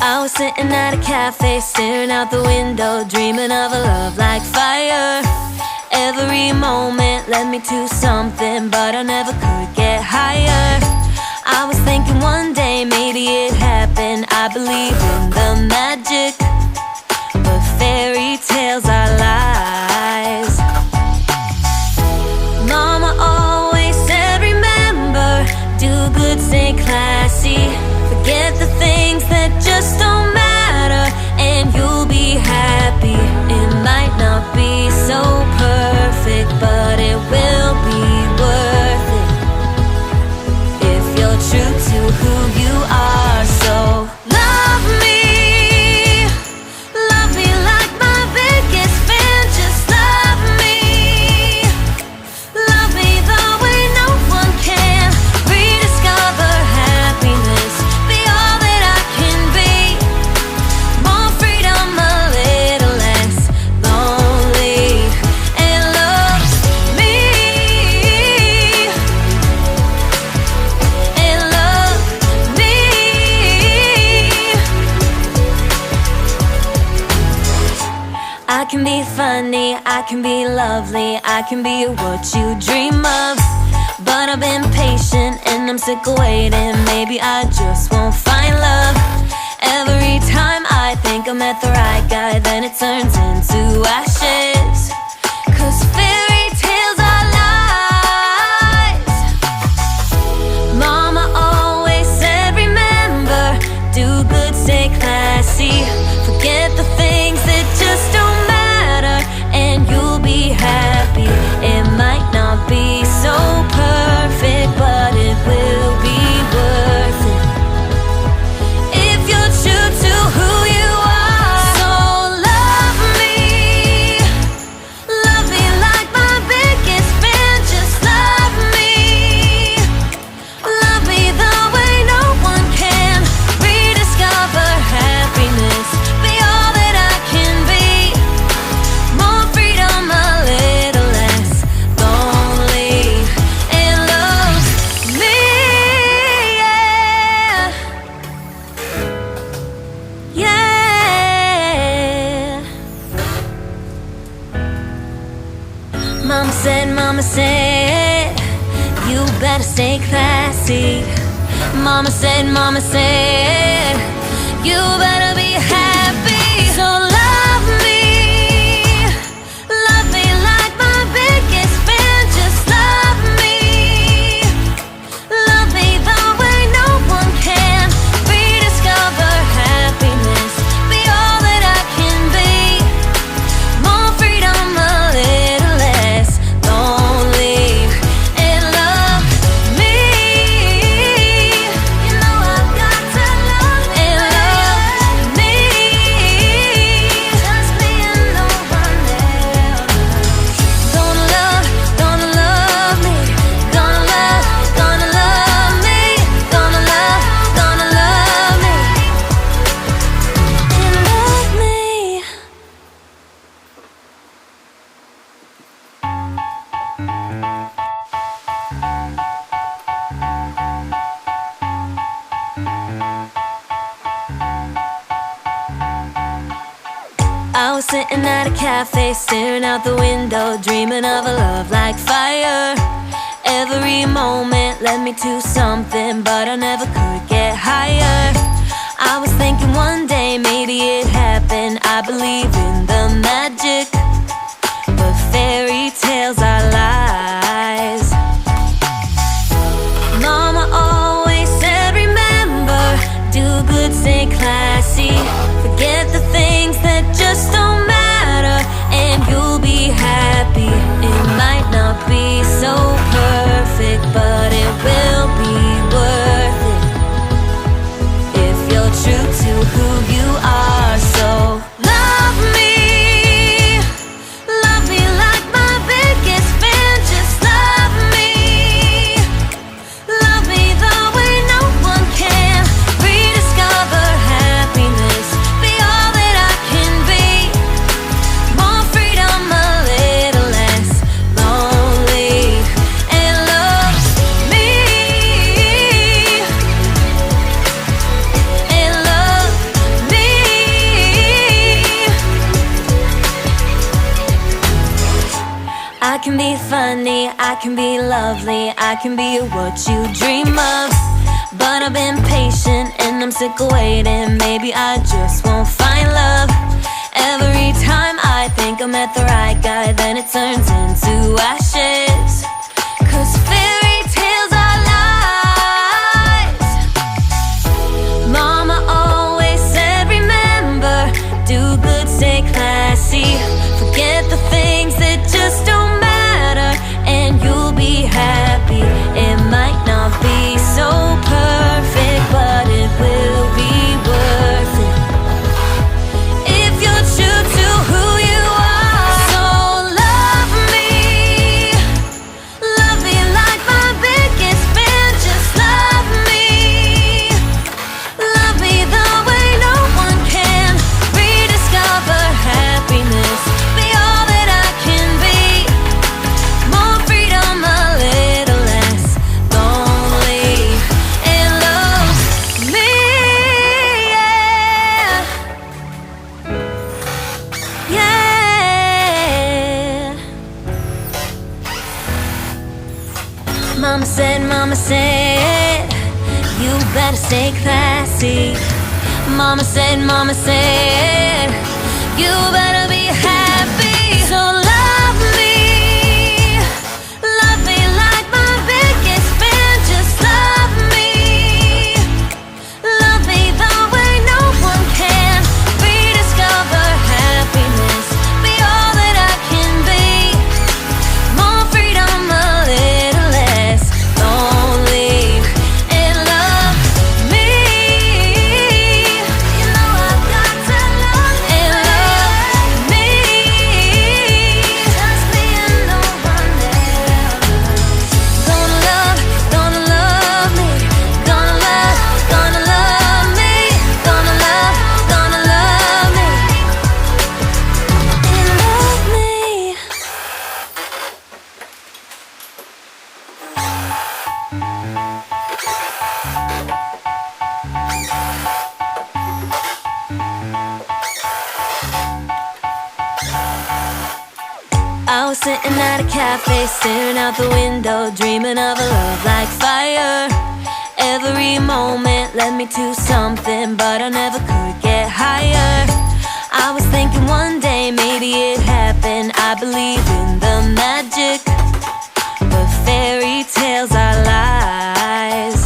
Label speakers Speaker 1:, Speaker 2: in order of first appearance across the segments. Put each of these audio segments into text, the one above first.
Speaker 1: I was sitting at a cafe, staring out the window, dreaming of a love like fire. Every moment led me to something, but I never could get higher. I was thinking one day maybe it happened. I believe in the magic, but fairy tales are lies. Mama always said remember, do good, stay classy. Forget the things that just don't matter, and you'll be happy. It might not be so perfect, but it will be worth it if you're true to who you are. So love me like my biggest fan. Just love me the way no one can. Rediscover happiness, be all that I can be. More freedom, a little less lonely, and love me, and love me. I can be funny, I can be lovely, I can be what you dream of. But I've been patient and I'm sick of waiting. Maybe I just won't find love. Every time I think I met the right guy, then it turns into ashes. 'Cause fairy tales are lies. Mama always said remember, do good, stay classy. Forget the things that just don't matter, and you'll be happy. It might not be so perfect, but it will be worth it if you're true to who you are. So love me like my biggest fan. Just love me the way no one can. Rediscover happiness, be all that I can be. More freedom, a little less lonely, and love me, yeah, yeah. Mama said, you better stay classy. Mama said, you better be happy. So love me like my biggest fan. Just love me the way no one can. Rediscover happiness, be all that I can be. More freedom, a little less lonely, and love me. You know I've got to love and love me. Just me and no one else. Gonna love me. Gonna love me. Gonna love me. And love me. I was sitting at a cafe, staring out the window, dreaming of a love like fire. Every moment led me to something, but I never could get higher. I was thinking one day maybe it happened. I believe in the magic, but fairy tales are lies. Mama always said remember, do good, stay classy. Forget the things that just don't matter, and you'll be happy. It might not be so perfect, but it will be worth it if you're true to who you are. So love me like my biggest fan. Just love me the way no one can. Rediscover happiness, be funny, I can be lovely, I can be what you dream of. But I've been patient and I'm sick of waiting. Maybe I just won't find love. Every time I think I met the right guy, then it turns into ashes. 'Cause fairy tales are lies. Mama always said, remember, do good, stay classy. Forget the things that just don't matter, and you'll be happy. It might not be so perfect, but it will be worth it. If you're true to who you are, so love me like my biggest fan. Just love me the way no one can. Rediscover happiness, be all that I can be. More freedom, a little less lonely, and love me, yeah, yeah. Mama said, you better stay classy. Mama said, you better be happy. So love me like my biggest fan. Just love me the way no one can. Rediscover happiness, be all that I can be. More freedom, a little less lonely, and love me. You know I've got to love and love me. Just me and no one else. Gonna love me. Gonna love me. Gonna love me. And love me. I was sitting at a cafe, staring out the window, dreaming of a love like fire. Every moment led me to something, but I never could get higher. I was thinking one day maybe it happened. I believe in the magic, but fairy tales are lies.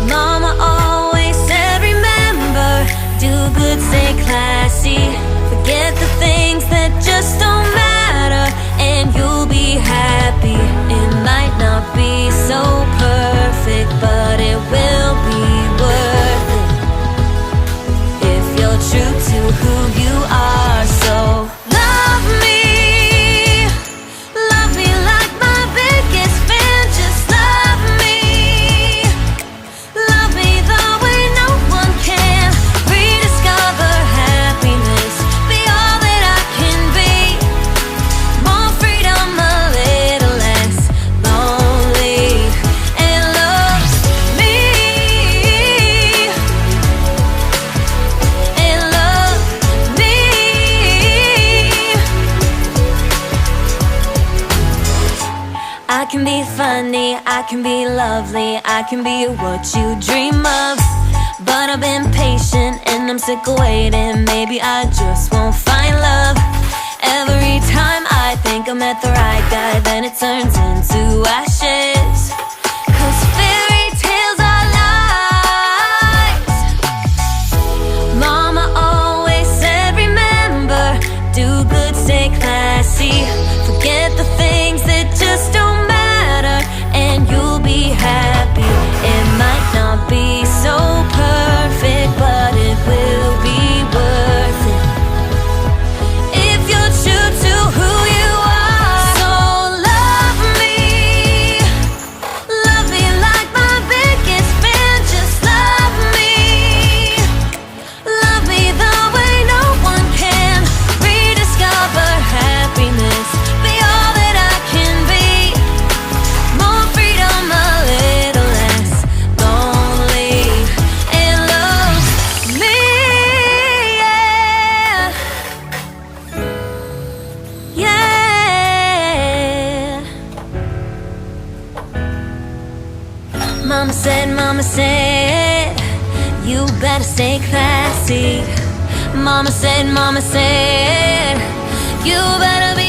Speaker 1: Mama always said, remember, do good, stay classy. Forget the things that just don't matter, and you'll be happy. It might not be so perfect, but it will be worth it. If you're true to who you are, so love me like my biggest fan. Just love me the way no one can. Rediscover happiness, be all that I can be. More freedom, a little less lonely, and love me, and love me. I can be funny, I can be lovely, I can be what you dream of. But I've been patient and I'm sick of waiting. Maybe I just won't find love. Every time I think I met the right guy, then it turns into ashes. 'Cause fairy tales are lies. Mama always said, remember, do good, stay classy. Forget the things that just don't matter, and you'll be happy. It might not be so perfect, but it will be worth it. If you're true to who you are, so love me better stay classy. Mama said, you better be